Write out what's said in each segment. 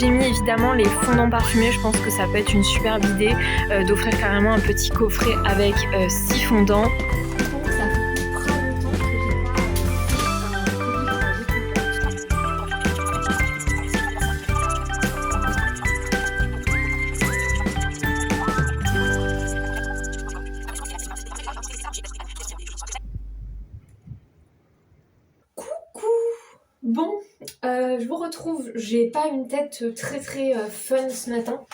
J'ai mis évidemment les fondants parfumés, je pense que ça peut être une superbe idée d'offrir carrément un petit coffret avec 6 fondants. Bon, je vous retrouve, j'ai pas une tête très fun ce matin.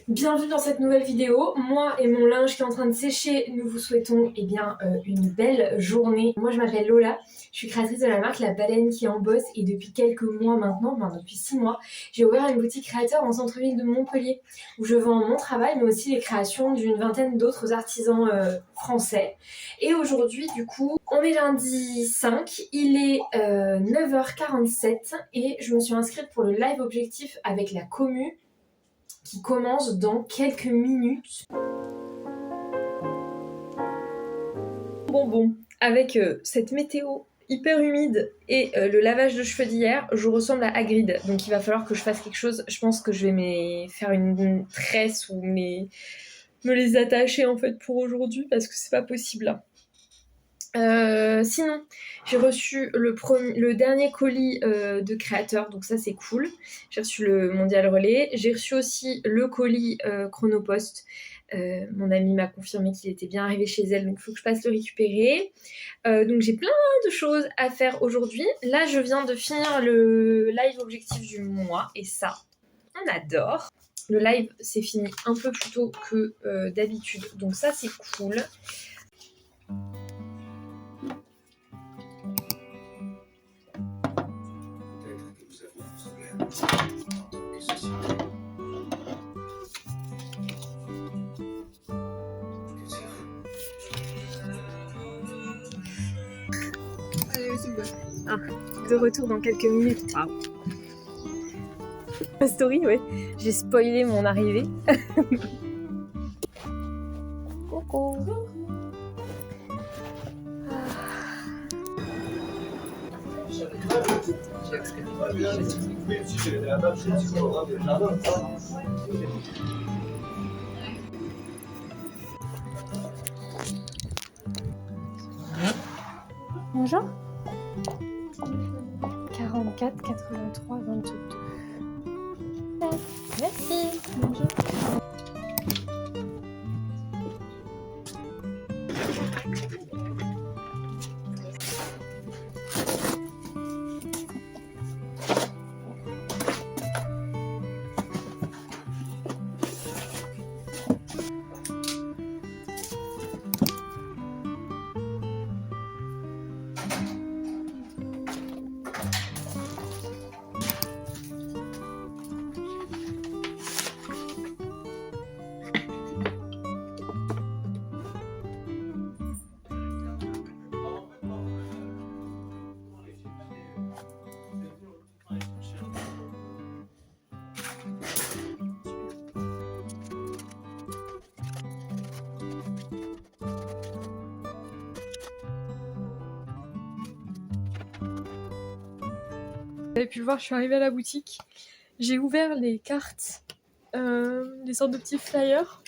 Bienvenue dans cette nouvelle vidéo. Moi et mon linge qui est en train de sécher, nous vous souhaitons une belle journée. Moi je m'appelle Lola, je suis créatrice de la marque La Baleine qui en bosse et depuis quelques mois maintenant, depuis 6 mois, j'ai ouvert une boutique créateur en centre-ville de Montpellier où je vends mon travail mais aussi les créations d'une vingtaine d'autres artisans français. Et aujourd'hui du coup, on est lundi 5, il est 9h47 et je me suis inscrite pour le live objectif avec la commu qui commence dans quelques minutes. Bon, avec cette météo hyper humide et le lavage de cheveux d'hier, je ressemble à Hagrid. Donc il va falloir que je fasse quelque chose. Je pense que je vais faire une tresse ou me les attacher en fait pour aujourd'hui parce que c'est pas possible. Sinon, j'ai reçu le dernier colis de créateur, donc ça c'est cool. J'ai reçu le Mondial Relais. J'ai reçu aussi le colis Chronopost. Mon amie m'a confirmé qu'il était bien arrivé chez elle, donc il faut que je passe le récupérer. Donc j'ai plein de choses à faire aujourd'hui. Là, je viens de finir le live objectif du mois, et ça, on adore. Le live s'est fini un peu plus tôt que d'habitude, donc ça c'est cool. De retour dans quelques minutes. Wow. La story, ouais. J'ai spoilé mon arrivée. Coucou. Bonjour. 44 83 22. Merci. Bonjour. Vous avez pu le voir, je suis arrivée à la boutique. J'ai ouvert les cartes, des sortes de petits flyers.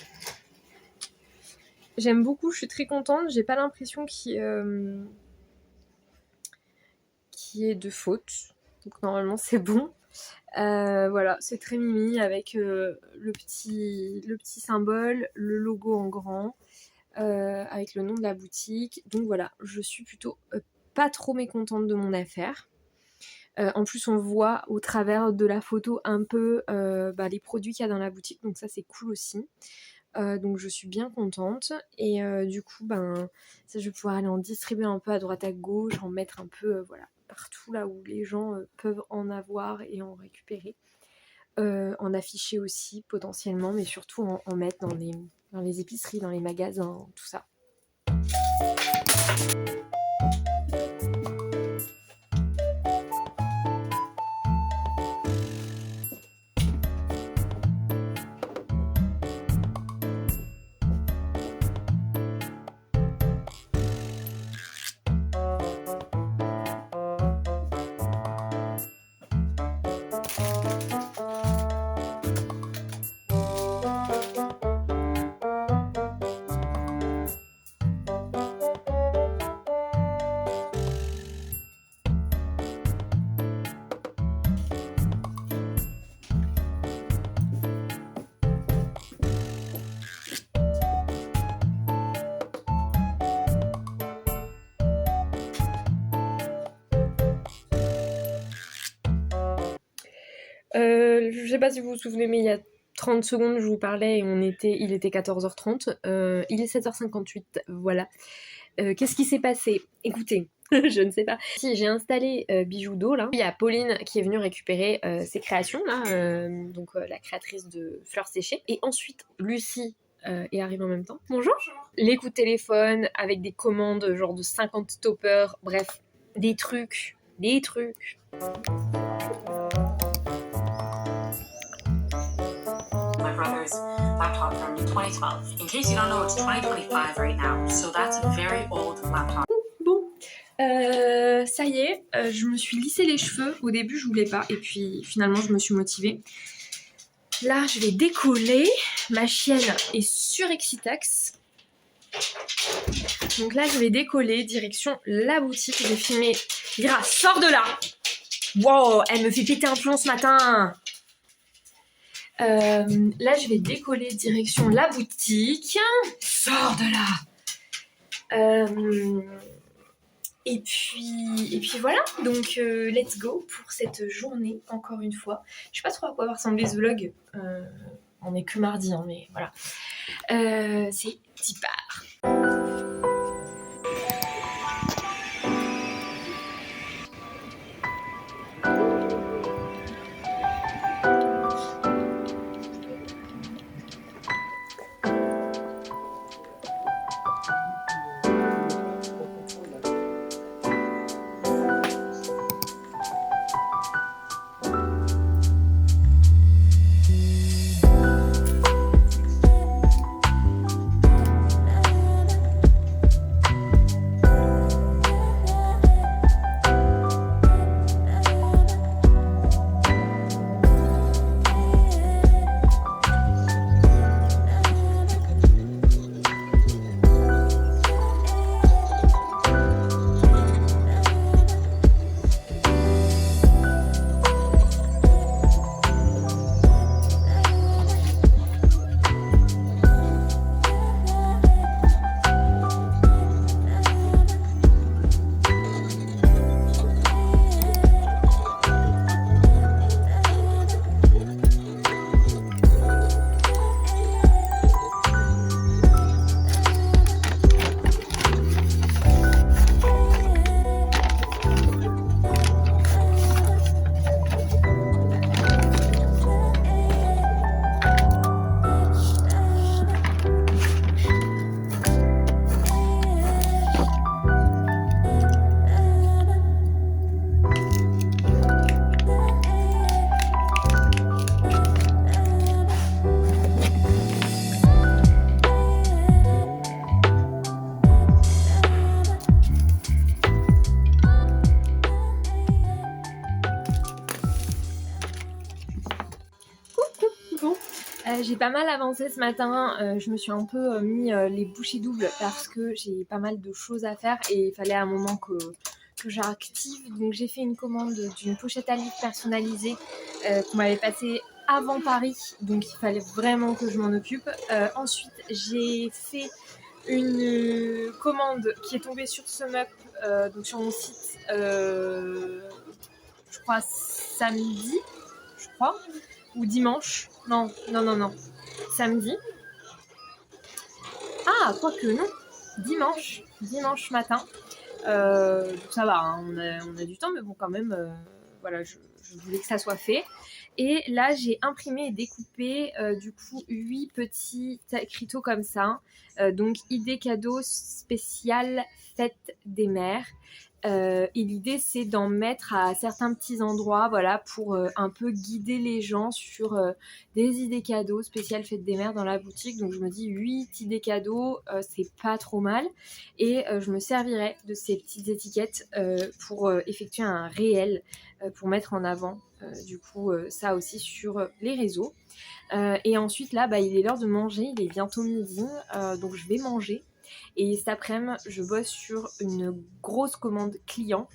J'aime beaucoup, je suis très contente. J'ai pas l'impression qu'il y ait de faute. Donc normalement c'est bon. Voilà, c'est très mimi avec le petit symbole, le logo en grand, avec le nom de la boutique. Donc voilà, je suis plutôt pas trop mécontente de mon affaire. En plus on voit au travers de la photo un peu les produits qu'il y a dans la boutique, donc ça c'est cool aussi. Donc je suis bien contente et du coup ça je vais pouvoir aller en distribuer un peu à droite à gauche, en mettre un peu partout là où les gens peuvent en avoir et en récupérer, en afficher aussi potentiellement, mais surtout en mettre dans les épiceries, dans les magasins, tout ça. je sais pas si vous vous souvenez, mais il y a 30 secondes, je vous parlais et il était 14h30. Il est 7h58, voilà. Qu'est-ce qui s'est passé? Écoutez, je ne sais pas. Si, j'ai installé Bijoux d'eau, là. Il y a Pauline qui est venue récupérer ses créations, là, donc la créatrice de fleurs séchées. Et ensuite, Lucie est arrivée en même temps. Bonjour. Les coups de téléphone avec des commandes genre de 50 toppers, bref, des trucs. My brother's laptop from 2012. In case you don't know, it's 2025 right now, so that's a very old laptop. Bon, ça y est, je me suis lissé les cheveux. Au début, je voulais pas, et puis finalement, je me suis motivée. Là, je vais décoller. Ma chienne est surexcitax. Donc là, je vais décoller direction la boutique. Je vais filmer. Gra, sors de là! Wow, elle me fait péter un plomb ce matin. Là, je vais décoller direction la boutique. Sors de là. Et puis voilà. Donc, let's go pour cette journée, encore une fois. Je sais pas trop à quoi va ressembler ce vlog. On est que mardi, hein, mais voilà. C'est petit part. J'ai pas mal avancé ce matin, je me suis un peu mis les bouchées doubles parce que j'ai pas mal de choses à faire et il fallait un moment que j'active. Donc j'ai fait une commande d'une pochette à livres personnalisée qu'on m'avait passée avant Paris, donc il fallait vraiment que je m'en occupe. Ensuite j'ai fait une commande qui est tombée sur SumUp, donc sur mon site, je crois samedi, je crois, ou dimanche. Non, samedi. Ah, quoique non, dimanche matin. Ça va, hein, on a du temps, mais bon, quand même, voilà, je voulais que ça soit fait. Et là, j'ai imprimé et découpé, du coup, 8 petits écriteaux comme ça. Donc, idée cadeau spéciale fête des mères. Et l'idée, c'est d'en mettre à certains petits endroits, voilà, pour un peu guider les gens sur des idées cadeaux spéciales fête des mères dans la boutique. Donc je me dis 8 idées cadeaux, c'est pas trop mal. Et je me servirai de ces petites étiquettes pour effectuer un réel, pour mettre en avant du coup ça aussi sur les réseaux. Et ensuite là, il est l'heure de manger, il est bientôt midi, donc je vais manger. Et cet après-midi, je bosse sur une grosse commande client.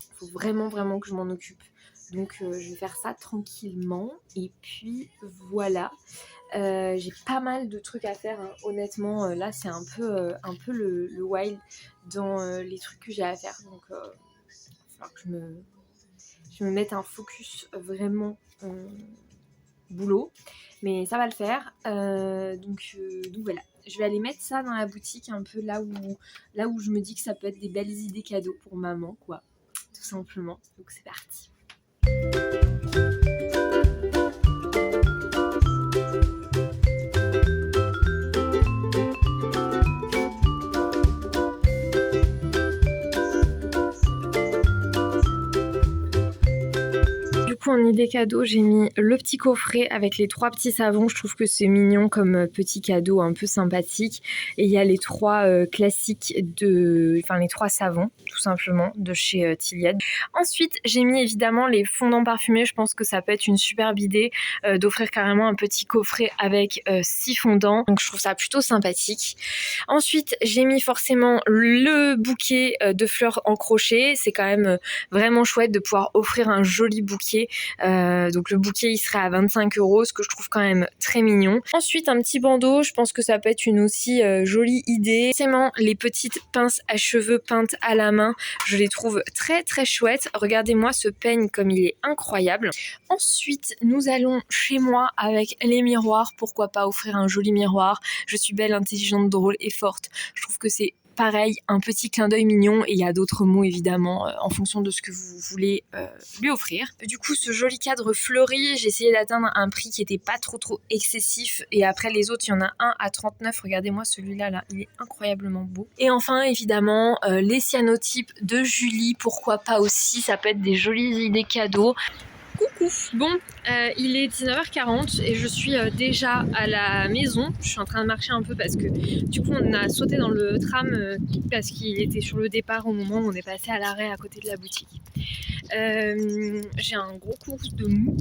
Il faut vraiment que je m'en occupe. Donc je vais faire ça tranquillement. Et puis voilà. J'ai pas mal de trucs à faire, hein. Honnêtement, là c'est un peu le wild dans les trucs que j'ai à faire. Donc il va falloir que je me mette un focus vraiment boulot. Mais ça va le faire. Donc voilà. Je vais aller mettre ça dans la boutique un peu là où je me dis que ça peut être des belles idées cadeaux pour maman, quoi. Tout simplement. Donc c'est parti. Du coup, en idée cadeau, j'ai mis le petit coffret avec les 3 petits savons. Je trouve que c'est mignon comme petit cadeau un peu sympathique. Et il y a les 3 classiques les 3 savons, tout simplement, de chez Tillied. Ensuite, j'ai mis évidemment les fondants parfumés. Je pense que ça peut être une superbe idée d'offrir carrément un petit coffret avec 6 fondants. Donc je trouve ça plutôt sympathique. Ensuite, j'ai mis forcément le bouquet de fleurs en crochet. C'est quand même vraiment chouette de pouvoir offrir un joli bouquet. Donc le bouquet il serait à 25 €, ce que je trouve quand même très mignon. Ensuite un petit bandeau, je pense que ça peut être une aussi jolie idée. Forcément les petites pinces à cheveux peintes à la main, je les trouve très très chouettes. Regardez-moi ce peigne comme il est incroyable. Ensuite nous allons chez moi avec les miroirs. Pourquoi pas offrir un joli miroir. Je suis belle, intelligente, drôle et forte. Je trouve que c'est pareil, un petit clin d'œil mignon et il y a d'autres mots évidemment en fonction de ce que vous voulez lui offrir. Du coup ce joli cadre fleuri, j'ai essayé d'atteindre un prix qui était pas trop excessif et après les autres il y en a un à 39, regardez-moi celui-là là, il est incroyablement beau. Et enfin évidemment les cyanotypes de Julie, pourquoi pas aussi, ça peut être des jolies idées cadeaux. Coucou. Bon, il est 19h40 et je suis déjà à la maison. Je suis en train de marcher un peu parce que du coup on a sauté dans le tram parce qu'il était sur le départ au moment où on est passé à l'arrêt à côté de la boutique. J'ai un gros coup de mou.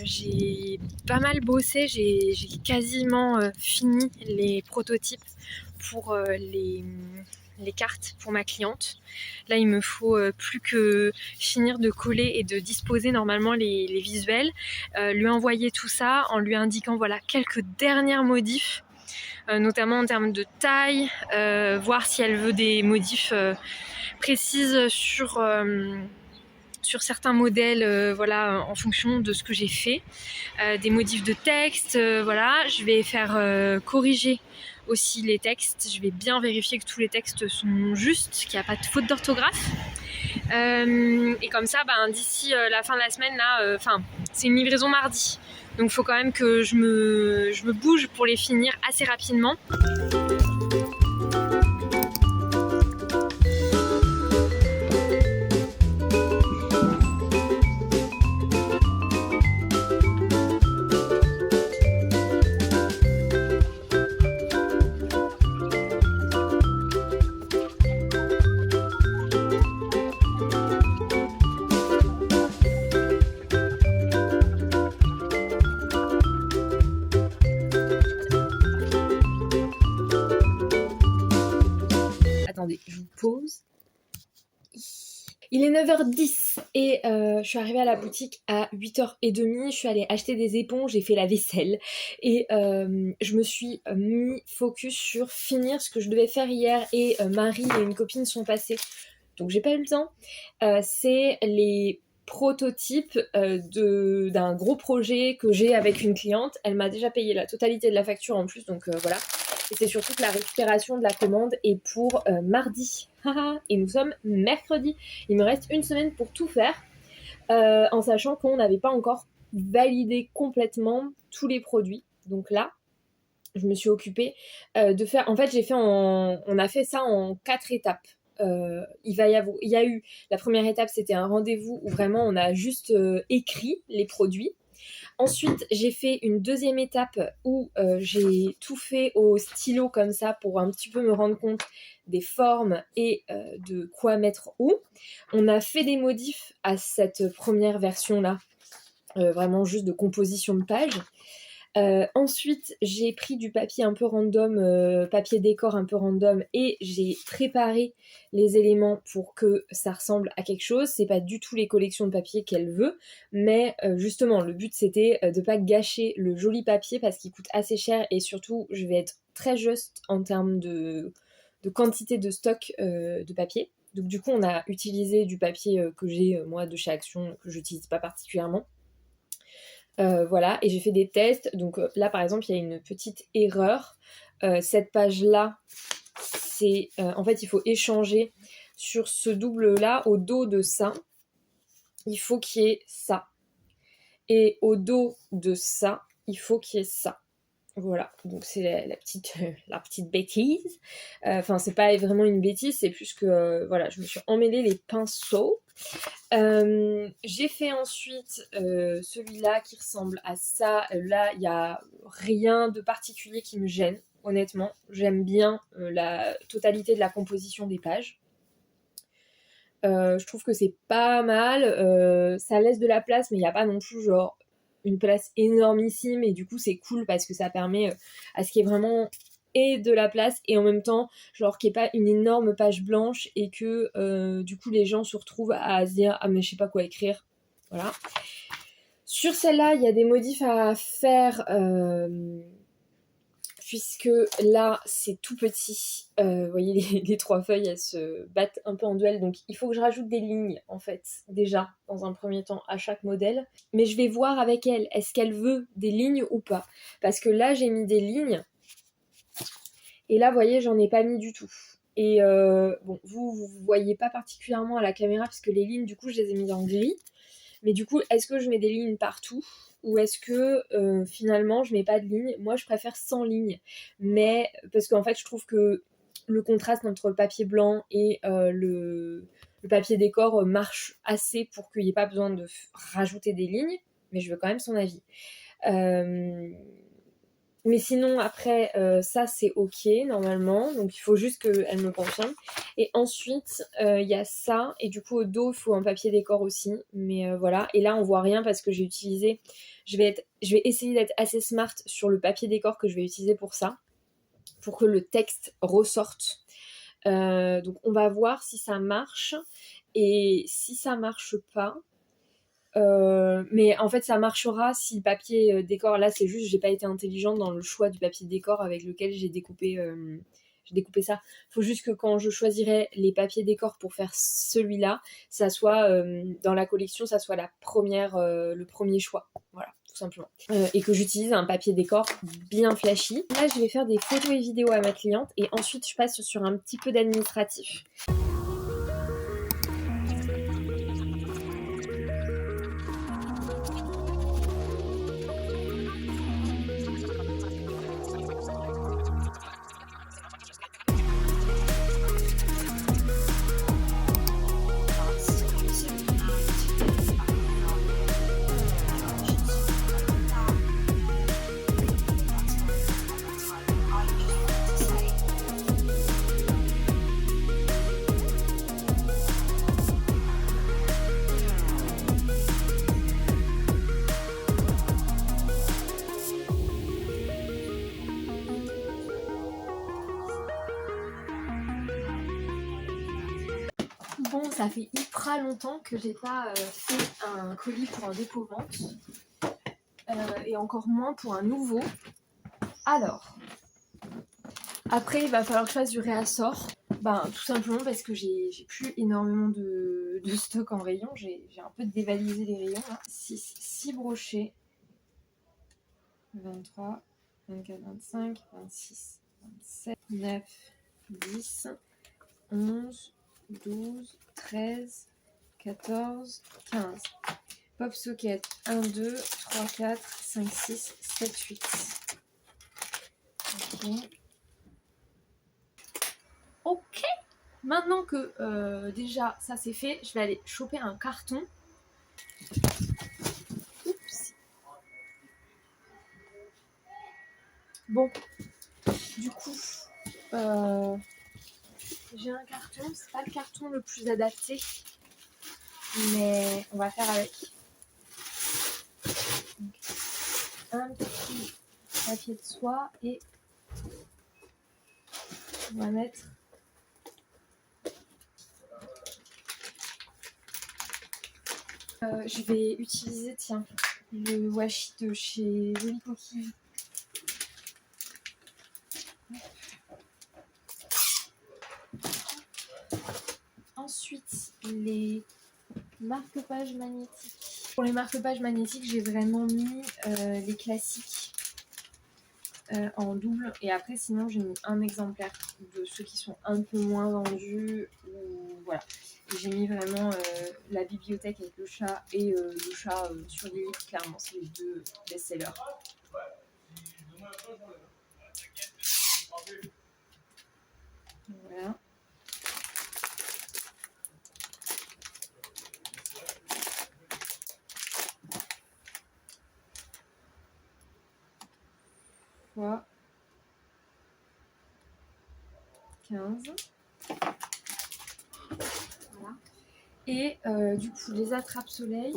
J'ai pas mal bossé, j'ai quasiment fini les prototypes pour les cartes pour ma cliente. Là, il me faut plus que finir de coller et de disposer normalement les visuels, lui envoyer tout ça en lui indiquant voilà quelques dernières modifs, notamment en termes de taille, voir si elle veut des modifs précises sur certains modèles, voilà, en fonction de ce que j'ai fait, des modifs de texte, voilà, je vais faire corriger aussi les textes, je vais bien vérifier que tous les textes sont justes, qu'il n'y a pas de faute d'orthographe. Et comme ça, d'ici la fin de la semaine, là, c'est une livraison mardi. Donc il faut quand même que je me bouge pour les finir assez rapidement. Attendez, je vous pose. Il est 9h10 et je suis arrivée à la boutique à 8h30. Je suis allée acheter des éponges, j'ai fait la vaisselle et je me suis mis focus sur finir ce que je devais faire hier et Marie et une copine sont passées. Donc j'ai pas eu le temps. C'est les prototypes d'un gros projet que j'ai avec une cliente. Elle m'a déjà payé la totalité de la facture en plus, donc voilà. Et c'est surtout que la récupération de la commande est pour mardi. Et nous sommes mercredi. Il me reste une semaine pour tout faire, en sachant qu'on n'avait pas encore validé complètement tous les produits. Donc là, je me suis occupée de faire... En fait, on a fait ça en 4 étapes. Il y a eu... La première étape, c'était un rendez-vous où vraiment on a juste écrit les produits. Ensuite, j'ai fait une deuxième étape où j'ai tout fait au stylo comme ça pour un petit peu me rendre compte des formes et de quoi mettre où. On a fait des modifs à cette première version-là, vraiment juste de composition de page. Ensuite, j'ai pris du papier un peu random, papier décor un peu random, et j'ai préparé les éléments pour que ça ressemble à quelque chose. C'est pas du tout les collections de papier qu'elle veut, mais justement, le but c'était de pas gâcher le joli papier parce qu'il coûte assez cher et surtout, je vais être très juste en termes de quantité de stock de papier. Donc du coup, on a utilisé du papier que j'ai moi de chez Action, que j'utilise pas particulièrement. Voilà, et j'ai fait des tests. Donc là, par exemple, il y a une petite erreur. Cette page-là, c'est... en fait, il faut échanger sur ce double-là, au dos de ça. Il faut qu'il y ait ça. Et au dos de ça, il faut qu'il y ait ça. Voilà, donc c'est la petite bêtise. Enfin, c'est pas vraiment une bêtise, c'est plus que voilà, je me suis emmêlé les pinceaux. J'ai fait ensuite celui-là qui ressemble à ça. Là, il n'y a rien de particulier qui me gêne, honnêtement. J'aime bien la totalité de la composition des pages. Je trouve que c'est pas mal. Ça laisse de la place, mais il n'y a pas non plus genre une place énormissime, et du coup c'est cool parce que ça permet à ce qu'il y ait vraiment et de la place et en même temps genre qu'il n'y ait pas une énorme page blanche et que du coup les gens se retrouvent à se dire ah mais je sais pas quoi écrire. Voilà. Sur celle-là il y a des modifs à faire puisque là c'est tout petit. Vous voyez les 3 feuilles elles se battent un peu en duel, donc il faut que je rajoute des lignes en fait déjà dans un premier temps à chaque modèle, mais je vais voir avec elle, est-ce qu'elle veut des lignes ou pas, parce que là j'ai mis des lignes et là vous voyez j'en ai pas mis du tout. Et bon vous voyez pas particulièrement à la caméra parce que les lignes du coup je les ai mises en gris, mais du coup est-ce que je mets des lignes partout ou est-ce que finalement je mets pas de lignes? Moi je préfère sans lignes, mais parce qu'en fait je trouve que le contraste entre le papier blanc et le papier décor marche assez pour qu'il n'y ait pas besoin de rajouter des lignes, mais je veux quand même son avis. Mais sinon après ça c'est ok normalement, donc il faut juste qu'elle me confirme. Et ensuite il y a ça, et du coup au dos il faut un papier décor aussi, mais voilà. Et là on voit rien parce que j'ai utilisé, je vais essayer d'être assez smart sur le papier décor que je vais utiliser pour ça, pour que le texte ressorte. Donc on va voir si ça marche, et si ça marche pas, mais en fait ça marchera si le papier décor, là c'est juste j'ai pas été intelligente dans le choix du papier décor avec lequel j'ai découpé ça. Faut juste que quand je choisirai les papiers décor pour faire celui-là, ça soit dans la collection, ça soit le premier choix, voilà, tout simplement. Et que j'utilise un papier décor bien flashy. Là je vais faire des photos et vidéos à ma cliente et ensuite je passe sur un petit peu d'administratif. Bon, ça fait hyper longtemps que j'ai pas fait un colis pour un dépôt-vente, et encore moins pour un nouveau. Alors, après il va falloir que je fasse du réassort, tout simplement parce que j'ai plus énormément de stock en rayon, j'ai un peu dévalisé les rayons là. 6 brochets, 23, 24, 25, 26, 27, 9, 10, 11, 12, 13, 14, 15. Pop socket 1, 2, 3, 4, 5, 6, 7, 8. Ok. Maintenant que déjà ça c'est fait, je vais aller choper un carton. Oups. Bon, du coup, j'ai un carton. C'est pas le carton le plus adapté, mais on va faire avec. Donc, un petit papier de soie et on va mettre je vais utiliser, tiens, le washi de chez Jolie Coquille. Ensuite, les marque-pages magnétiques. Pour les marque-pages magnétiques, j'ai vraiment mis les classiques en double. Et après, sinon, j'ai mis un exemplaire de ceux qui sont un peu moins vendus. Ou, voilà. Et j'ai mis vraiment la bibliothèque avec le chat et le chat sur les livres. Clairement, c'est les deux best-sellers. Voilà. Fois 15. Voilà. Et du coup, les attrape-soleil.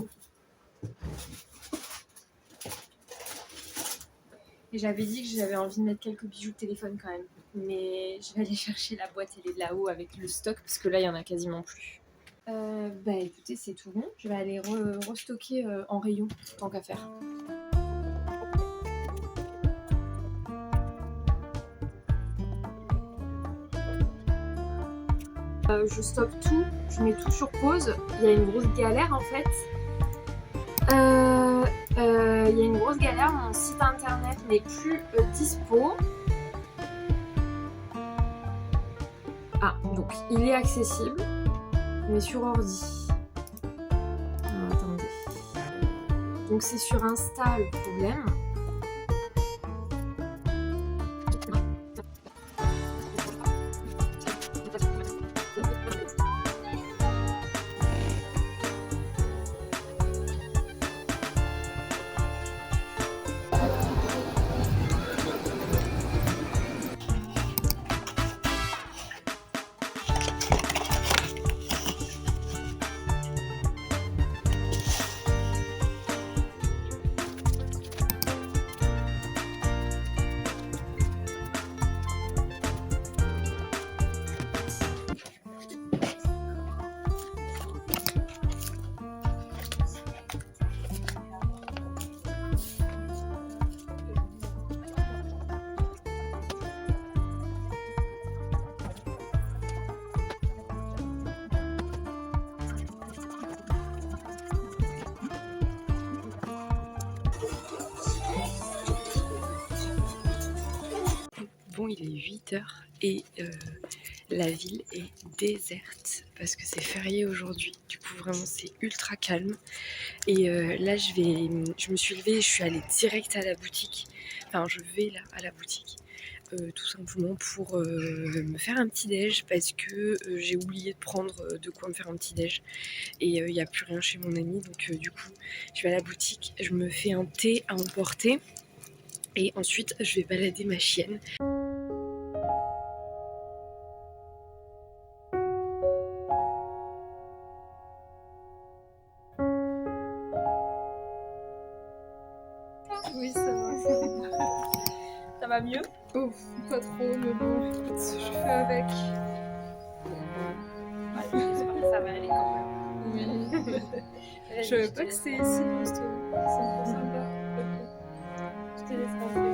Et j'avais dit que j'avais envie de mettre quelques bijoux de téléphone quand même. Mais je vais aller chercher la boîte, elle est là-haut avec le stock, parce que là, il n'y en a quasiment plus. Bah écoutez, c'est tout bon. Je vais aller restocker en rayon, tant qu'à faire. Je stoppe tout, je mets tout sur pause. Il y a une grosse galère en fait. Il y a une grosse galère, mon site internet n'est plus dispo. Ah, donc il est accessible, mais sur ordi. Ah, attendez. Donc c'est sur Insta le problème. Bon, il est 8h et la ville est déserte parce que c'est férié aujourd'hui. Du coup, vraiment, c'est ultra calme. Et là, je me suis levée et je suis allée direct à la boutique. Enfin, je vais là à la boutique. Tout simplement pour me faire un petit déj parce que j'ai oublié de prendre de quoi me faire un petit déj et il n'y a plus rien chez mon ami, donc du coup je vais à la boutique, je me fais un thé à emporter et ensuite je vais balader ma chienne. Oui, ça va. Ça va mieux? Oh, pas trop, mais bon, écoute, je fais avec. Ouais, j'espère que ça va aller quand même. Oui. Je savais pas que c'était ici, justement. C'est trop sympa. Je te laisse rentrer.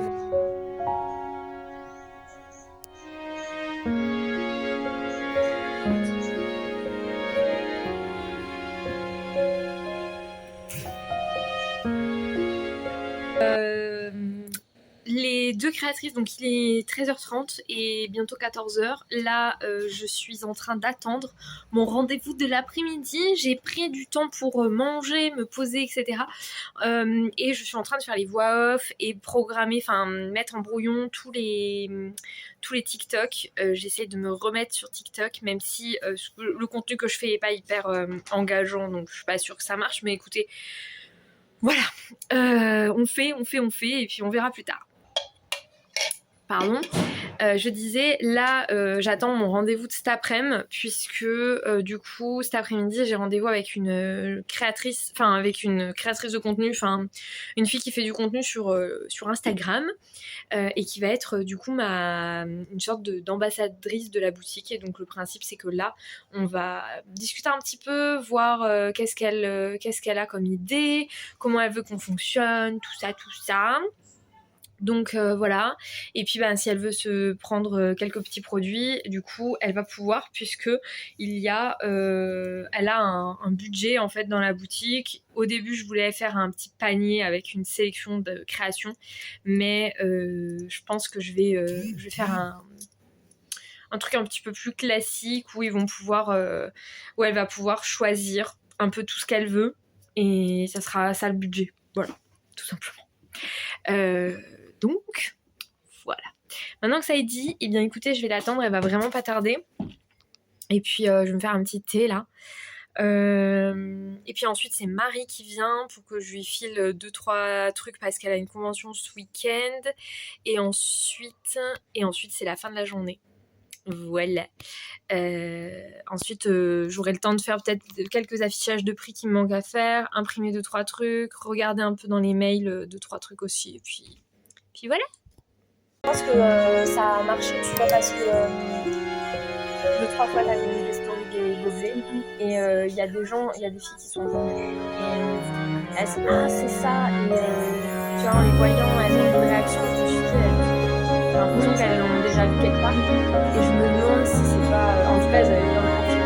Les deux créatrices, donc il est 13h30 et bientôt 14h. Là, je suis en train d'attendre mon rendez-vous de l'après-midi. J'ai pris du temps pour manger, me poser, etc. Et je suis en train de faire les voix off et programmer, enfin mettre en brouillon tous les TikTok. J'essaie de me remettre sur TikTok, même si le contenu que je fais n'est pas hyper engageant, donc je suis pas sûre que ça marche. Mais écoutez, voilà, on fait, et puis on verra plus tard. Pardon, je disais, là j'attends mon rendez-vous de cet après-midi puisque du coup cet après-midi j'ai rendez-vous avec une créatrice, de contenu, enfin une fille qui fait du contenu sur Instagram et qui va être du coup une sorte d'ambassadrice de la boutique. Et donc le principe c'est que là on va discuter un petit peu, voir qu'est-ce qu'elle a comme idée, comment elle veut qu'on fonctionne, tout ça. Donc voilà, et puis si elle veut se prendre quelques petits produits, du coup elle va pouvoir, puisque elle a un budget en fait dans la boutique. Au début je voulais faire un petit panier avec une sélection de créations, mais je pense que je vais faire un truc un petit peu plus classique où où elle va pouvoir choisir un peu tout ce qu'elle veut, et ça sera ça le budget, voilà, tout simplement. Donc voilà. Maintenant que ça est dit, eh bien écoutez, je vais l'attendre, elle va vraiment pas tarder. Et puis je vais me faire un petit thé là. Et puis ensuite c'est Marie qui vient pour que je lui file 2-3 trucs parce qu'elle a une convention ce week-end. Et ensuite c'est la fin de la journée. Voilà. Ensuite j'aurai le temps de faire peut-être quelques affichages de prix qui me manquent à faire, imprimer 2-3 trucs, regarder un peu dans les mails 2-3 trucs aussi. Et puis voilà. Je pense que ça a marché, tu vois, parce que 2-3 fois t'avais mis des stories des objets, et il y a des filles qui sont venues et elles se disent ah c'est ça, et tu vois, en les voyant elles ont une réaction, je me suis dit j'ai l'impression qu'elles l'ont déjà vu quelque part, et je me demande si c'est pas, en tout cas elles avaient bien profil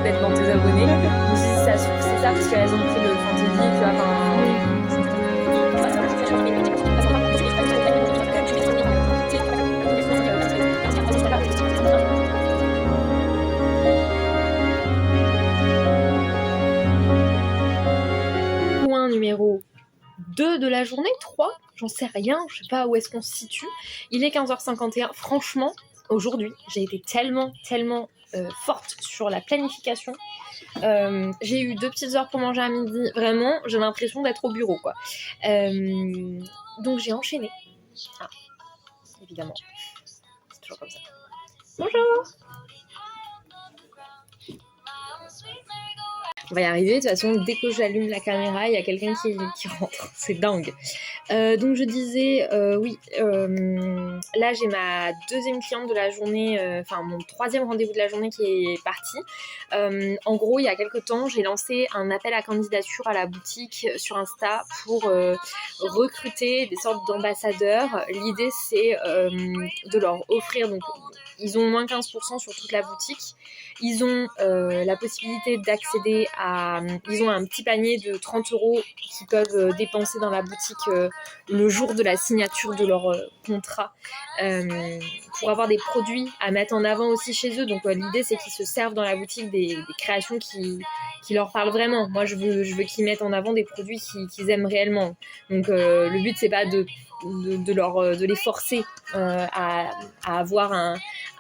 d'être dans tes abonnés, je me suis dit ça se trouve c'est ça parce qu'elles ont pris le fantasy, tu vois, numéro 2 de la journée, 3, j'en sais rien, je sais pas où est-ce qu'on se situe. Il est 15h51, franchement, aujourd'hui, j'ai été tellement forte sur la planification. J'ai eu 2 petites heures pour manger à midi, vraiment, j'ai l'impression d'être au bureau, quoi. Donc j'ai enchaîné. Ah, évidemment, c'est toujours comme ça. Bonjour! On va y arriver, de toute façon, dès que j'allume la caméra, il y a quelqu'un qui rentre. C'est dingue. Donc je disais, oui, là j'ai ma 2e cliente de la journée, mon 3e rendez-vous de la journée qui est parti. En gros, il y a quelques temps, j'ai lancé un appel à candidature à la boutique sur Insta pour recruter des sortes d'ambassadeurs. L'idée, c'est de leur offrir, donc ils ont moins 15% sur toute la boutique. Ils ont la possibilité d'accéder à... Ils ont un petit panier de 30€ qu'ils peuvent dépenser dans la boutique le jour de la signature de leur contrat pour avoir des produits à mettre en avant aussi chez eux. Donc l'idée, c'est qu'ils se servent dans la boutique des créations qui leur parlent vraiment. Moi, je veux qu'ils mettent en avant des produits qu'ils aiment réellement. Donc le but, c'est pas de les forcer à avoir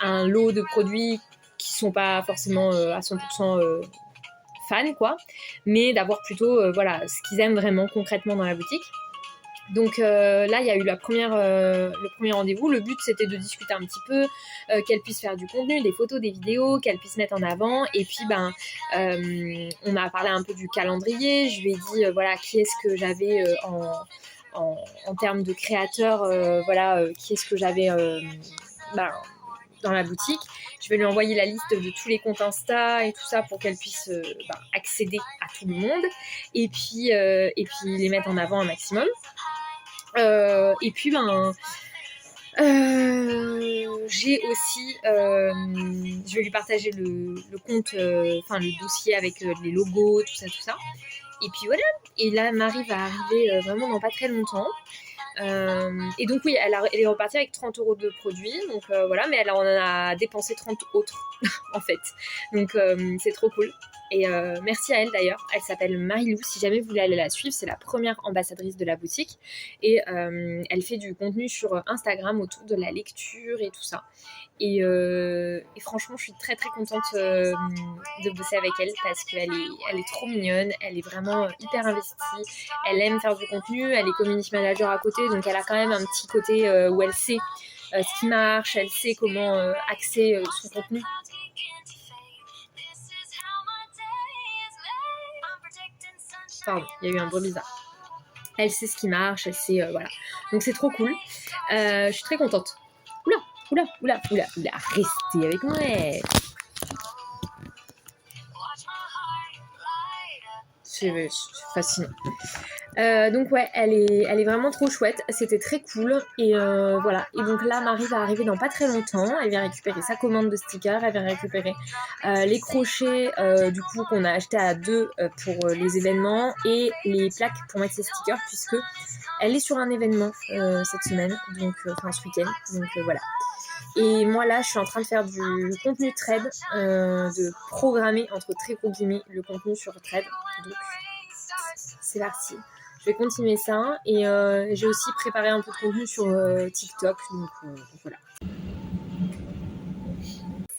un lot de produits qui sont pas forcément à 100% fans, quoi, mais d'avoir plutôt ce qu'ils aiment vraiment concrètement dans la boutique. Donc là, il y a eu le premier rendez-vous. Le but, c'était de discuter un petit peu, qu'elle puisse faire du contenu, des photos, des vidéos, qu'elle puisse mettre en avant. Et puis, on a parlé un peu du calendrier. Je lui ai dit, qui est-ce que j'avais en termes de créateurs, qui est-ce que j'avais dans la boutique. Je vais lui envoyer la liste de tous les comptes Insta et tout ça pour qu'elle puisse accéder à tout le monde, et puis les mettre en avant un maximum. Et puis j'ai aussi je vais lui partager le compte, le dossier avec les logos, tout ça. Et puis voilà. Et là, Marie va arriver vraiment dans pas très longtemps. Et donc oui, elle est repartie avec 30€ de produits, donc mais elle en a dépensé 30 autres en fait, donc c'est trop cool. Et merci à elle d'ailleurs, elle s'appelle Marilou, si jamais vous voulez aller la suivre, c'est la première ambassadrice de la boutique, et elle fait du contenu sur Instagram autour de la lecture et tout ça. Et franchement, je suis très contente de bosser avec elle parce qu'elle est trop mignonne, elle est vraiment hyper investie, elle aime faire du contenu, elle est community manager à côté, donc elle a quand même un petit côté où elle sait ce qui marche, elle sait comment axer son contenu. Pardon, il y a eu un bruit bizarre. Elle sait ce qui marche, elle sait, voilà. Donc c'est trop cool. Je suis très contente. Oula, restez avec moi. C'est fascinant. Donc ouais, elle est vraiment trop chouette, c'était très cool et voilà. Et donc là, Marie va arriver dans pas très longtemps, elle vient récupérer sa commande de stickers, elle vient récupérer les crochets du coup qu'on a acheté à deux pour les événements et les plaques pour mettre ses stickers puisque elle est sur un événement cette semaine, donc enfin ce week-end, donc voilà. Et moi là, je suis en train de faire du contenu thread, de programmer entre très gros guillemets le contenu sur thread. Donc c'est parti. Je vais continuer ça et j'ai aussi préparé un peu de contenu sur TikTok, donc voilà.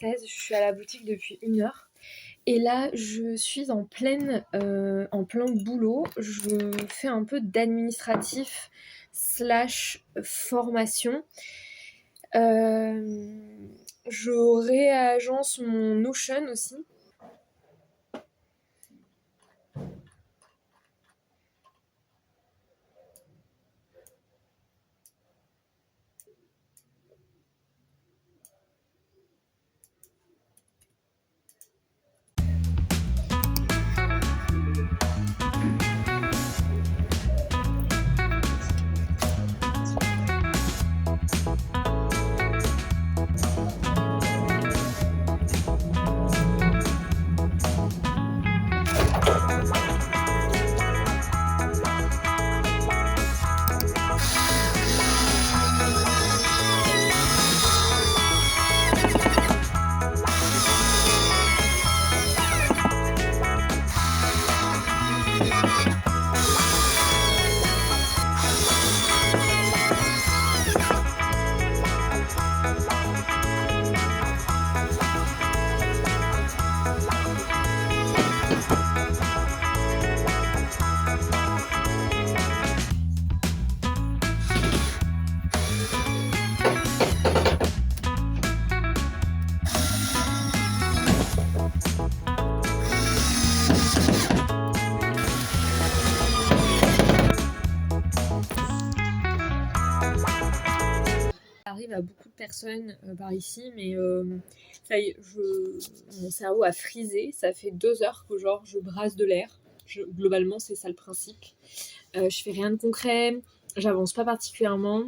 16, je suis à la boutique depuis 1 heure et là je suis en plein boulot. Je fais un peu d'administratif / formation. Je réagence mon Notion aussi. Arrive à beaucoup de personnes par ici, mais ça y est, mon cerveau a frisé. Ça fait 2 heures que genre je brasse de l'air. Globalement, c'est ça le principe. Je fais rien de concret, j'avance pas particulièrement.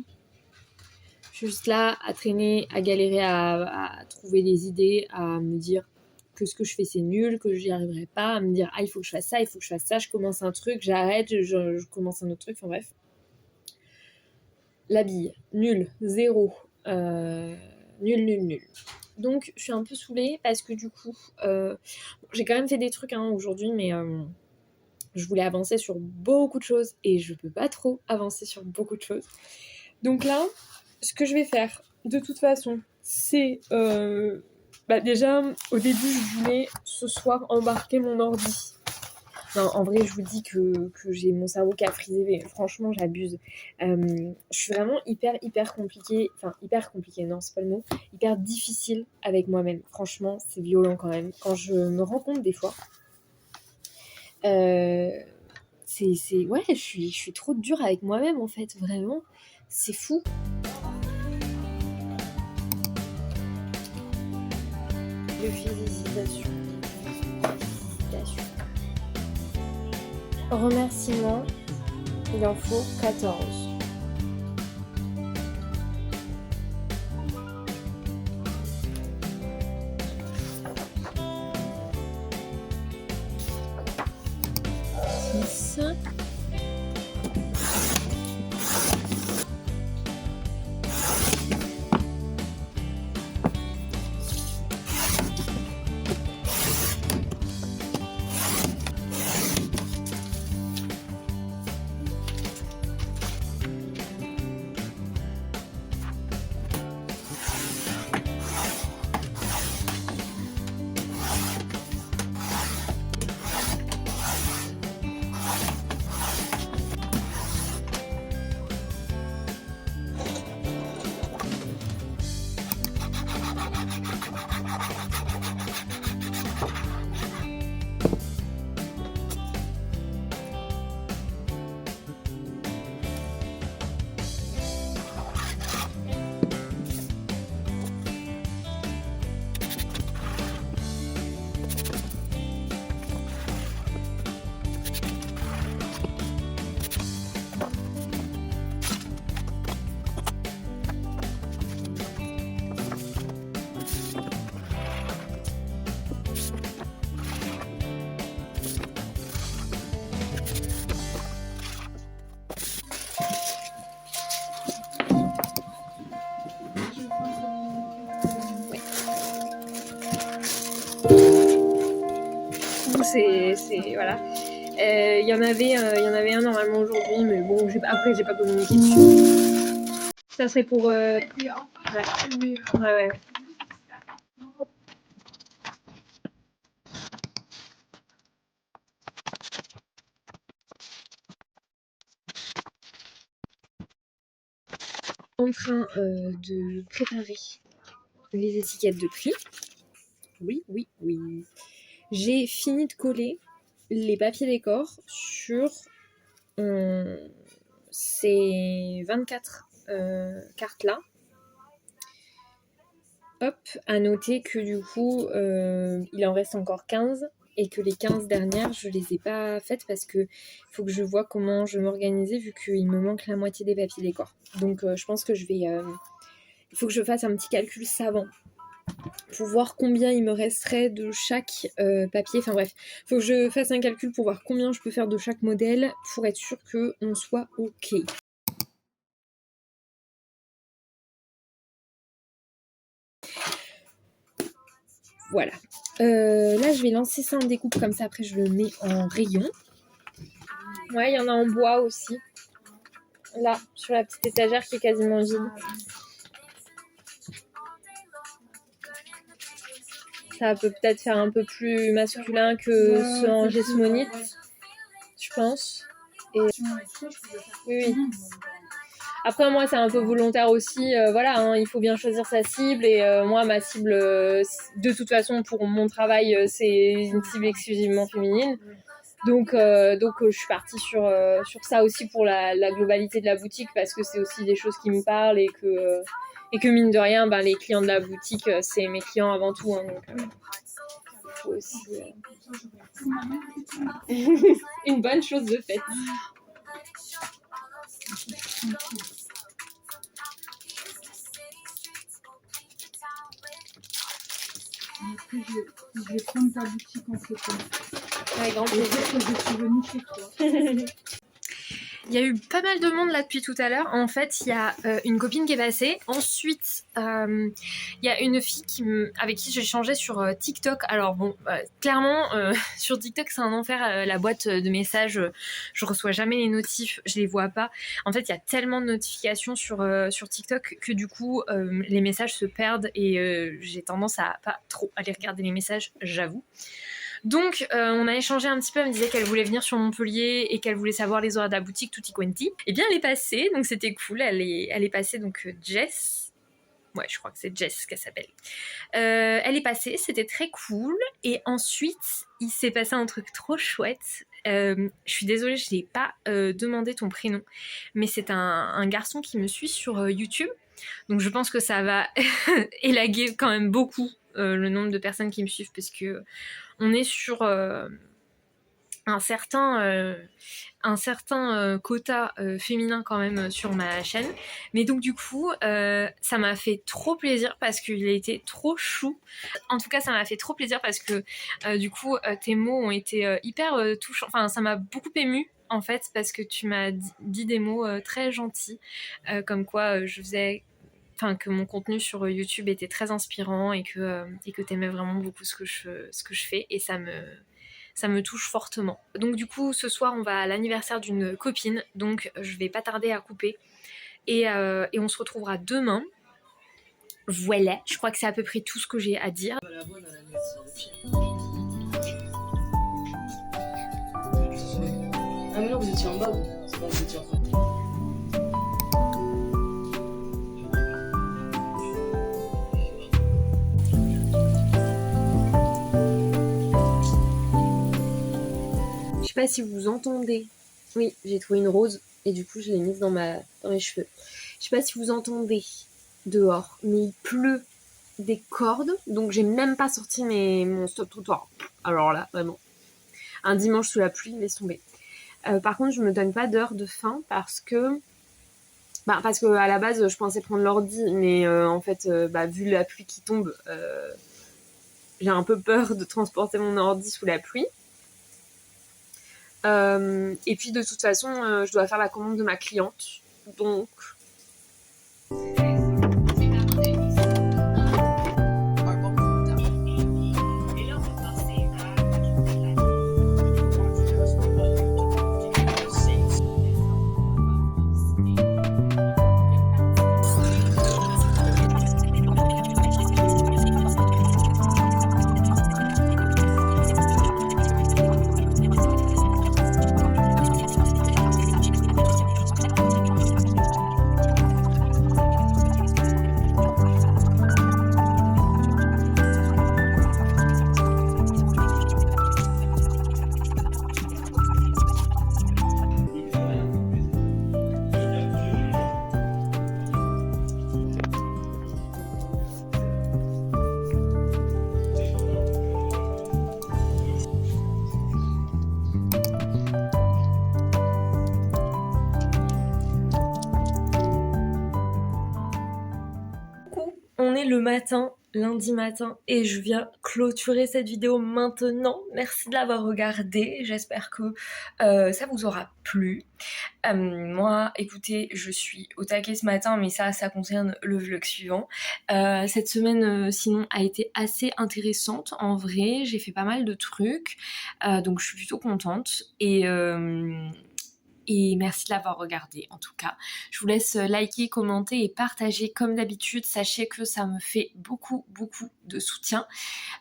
Je suis juste là à traîner, à galérer, à trouver des idées, à me dire que ce que je fais c'est nul, que j'y arriverai pas, à me dire ah il faut que je fasse ça, il faut que je fasse ça, je commence un truc, j'arrête, je commence un autre truc, enfin bref. La bille, nul, zéro, nul. Donc je suis un peu saoulée parce que du coup, j'ai quand même fait des trucs aujourd'hui, mais je voulais avancer sur beaucoup de choses et je peux pas trop avancer sur beaucoup de choses. Donc là, ce que je vais faire, de toute façon, c'est déjà au début je voulais ce soir embarquer mon ordi. Non, en vrai, je vous dis que j'ai mon cerveau qui a frisé, mais franchement, j'abuse. Je suis vraiment hyper compliquée. Enfin, hyper compliquée, non, c'est pas le mot. Hyper difficile avec moi-même. Franchement, c'est violent quand même. Quand je me rends compte des fois, ouais, je suis trop dure avec moi-même, en fait. Vraiment, c'est fou. Le félicitation. Remerciements, il en faut 14. Ça. voilà. Il y en avait un normalement aujourd'hui, mais bon, après j'ai pas communiqué dessus. Ça serait pour... Ouais. Ouais. En train de préparer les étiquettes de prix. Oui. J'ai fini de coller les papiers décor sur ces 24 cartes-là. Hop, à noter que du coup, il en reste encore 15 et que les 15 dernières, je les ai pas faites parce que faut que je vois comment je m'organiser vu qu'il me manque la moitié des papiers décor. Donc je pense que il faut que je fasse un petit calcul savant pour voir combien il me resterait de chaque papier. Enfin bref, faut que je fasse un calcul pour voir combien je peux faire de chaque modèle pour être sûr qu'on soit ok. Voilà. Là, je vais lancer ça en découpe comme ça. Après, je le mets en rayon. Ouais, il y en a en bois aussi. Là, sur la petite étagère qui est quasiment vide. Ça peut peut-être faire un peu plus masculin que ceux en gesmonite, je pense. Et... Oui. Après, moi, c'est un peu volontaire aussi. Voilà, hein, il faut bien choisir sa cible. Et moi, ma cible, de toute façon, pour mon travail, c'est une cible exclusivement féminine. Donc je suis partie sur ça aussi pour la globalité de la boutique parce que c'est aussi des choses qui me parlent et que mine de rien, ben, les clients de la boutique, c'est mes clients avant tout. Hein, donc, faut aussi une bonne chose de faite. Je vais prendre ta boutique en photo. Avec grand plaisir. Je suis venue chez toi. Il y a eu pas mal de monde là depuis tout à l'heure. En fait, il y a une copine qui est passée. Ensuite, il y a une fille avec qui j'ai échangé sur TikTok. Alors bon, clairement, sur TikTok, c'est un enfer. La boîte de messages, je reçois jamais les notifs, je les vois pas. En fait, il y a tellement de notifications sur TikTok que du coup, les messages se perdent et j'ai tendance à pas trop aller regarder les messages, j'avoue. Donc, on a échangé un petit peu, elle me disait qu'elle voulait venir sur Montpellier et qu'elle voulait savoir les horaires de la boutique, tutti quanti. Et bien, elle est passée, donc c'était cool, elle est passée, donc Jess. Ouais, je crois que c'est Jess qu'elle s'appelle. Elle est passée, c'était très cool. Et ensuite, il s'est passé un truc trop chouette. Je suis désolée, je n'ai pas demandé ton prénom, mais c'est un garçon qui me suit sur YouTube. Donc je pense que ça va élaguer quand même beaucoup le nombre de personnes qui me suivent parce que on est sur un certain quota féminin quand même sur ma chaîne. Mais donc du coup, ça m'a fait trop plaisir parce qu'il a été trop chou. En tout cas, ça m'a fait trop plaisir parce que du coup, tes mots ont été hyper touchants. Enfin, ça m'a beaucoup émue en fait parce que tu m'as dit des mots très gentils, comme quoi que mon contenu sur YouTube était très inspirant et que t'aimais vraiment beaucoup ce que je fais et ça me touche fortement. Donc du coup, ce soir, on va à l'anniversaire d'une copine, donc je vais pas tarder à couper et on se retrouvera demain. Voilà, je crois que c'est à peu près tout ce que j'ai à dire. Ah mais non, vous étiez en bas, c'est pas vous étiez en bas. Je sais pas si vous entendez. Oui, j'ai trouvé une rose et du coup je l'ai mise dans mes cheveux. Je sais pas si vous entendez dehors, mais il pleut des cordes, donc j'ai même pas sorti mon stop trottoir. Alors là, vraiment. Un dimanche sous la pluie, laisse tomber. Par contre, je me donne pas d'heure de fin parce que à la base, je pensais prendre l'ordi, mais en fait, vu la pluie qui tombe, j'ai un peu peur de transporter mon ordi sous la pluie. Et puis de toute façon, je dois faire la commande de ma cliente, donc. le matin, lundi matin, et je viens clôturer cette vidéo maintenant. Merci de l'avoir regardée, j'espère que ça vous aura plu. Moi, écoutez, je suis au taquet ce matin, mais ça concerne le vlog suivant. Cette semaine, sinon, a été assez intéressante, en vrai. J'ai fait pas mal de trucs, donc je suis plutôt contente. Et merci de l'avoir regardé en tout cas. Je vous laisse liker, commenter et partager comme d'habitude. Sachez que ça me fait beaucoup de soutien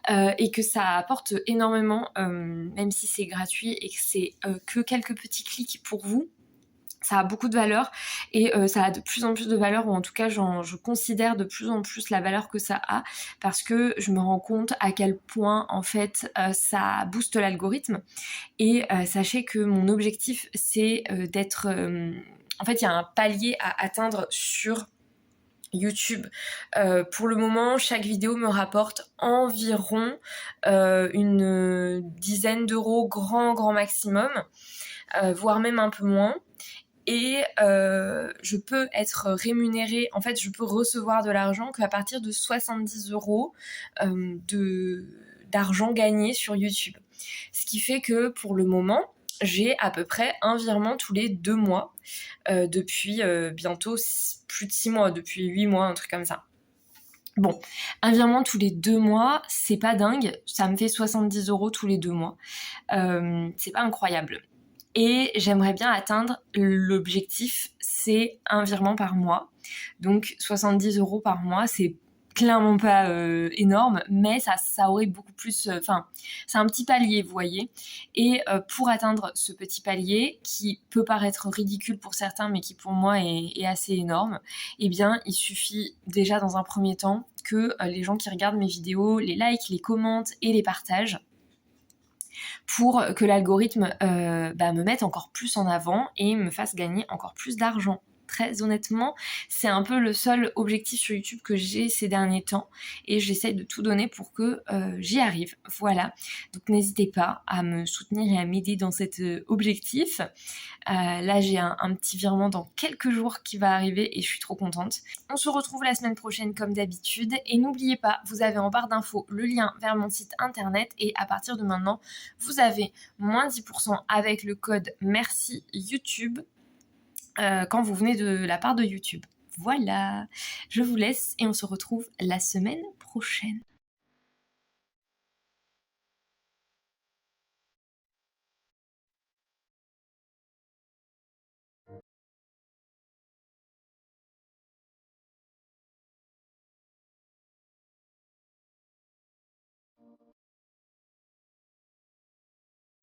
et que ça apporte énormément, même si c'est gratuit et que c'est que quelques petits clics pour vous. Ça a beaucoup de valeur et ça a de plus en plus de valeur, ou en tout cas je considère de plus en plus la valeur que ça a, parce que je me rends compte à quel point en fait ça booste l'algorithme. Et sachez que mon objectif c'est d'être... en fait il y a un palier à atteindre sur YouTube. Pour le moment, chaque vidéo me rapporte environ une dizaine d'euros grand maximum, voire même un peu moins. Et je peux être rémunérée, en fait je peux recevoir de l'argent qu'à partir de 70 euros d'argent gagné sur YouTube. Ce qui fait que pour le moment, j'ai à peu près un virement tous les 2 mois, depuis bientôt plus de 6 mois, depuis 8 mois, un truc comme ça. Bon, un virement tous les 2 mois, c'est pas dingue, ça me fait 70 euros tous les 2 mois. C'est pas incroyable. Et j'aimerais bien atteindre l'objectif, c'est un virement par mois. Donc 70 euros par mois, c'est clairement pas énorme, mais ça aurait beaucoup plus... Enfin, c'est un petit palier, vous voyez. Et pour atteindre ce petit palier, qui peut paraître ridicule pour certains, mais qui pour moi est assez énorme, eh bien, il suffit déjà dans un premier temps que les gens qui regardent mes vidéos les likent, les commentent et les partagent, pour que l'algorithme me mette encore plus en avant et me fasse gagner encore plus d'argent. Très honnêtement, c'est un peu le seul objectif sur YouTube que j'ai ces derniers temps, et j'essaye de tout donner pour que j'y arrive. Voilà, donc n'hésitez pas à me soutenir et à m'aider dans cet objectif. Là j'ai un petit virement dans quelques jours qui va arriver et je suis trop contente. On se retrouve la semaine prochaine comme d'habitude, et n'oubliez pas, vous avez en barre d'infos le lien vers mon site internet, et à partir de maintenant vous avez moins 10% avec le code merci YouTube quand vous venez de la part de YouTube. Voilà, je vous laisse et on se retrouve la semaine prochaine.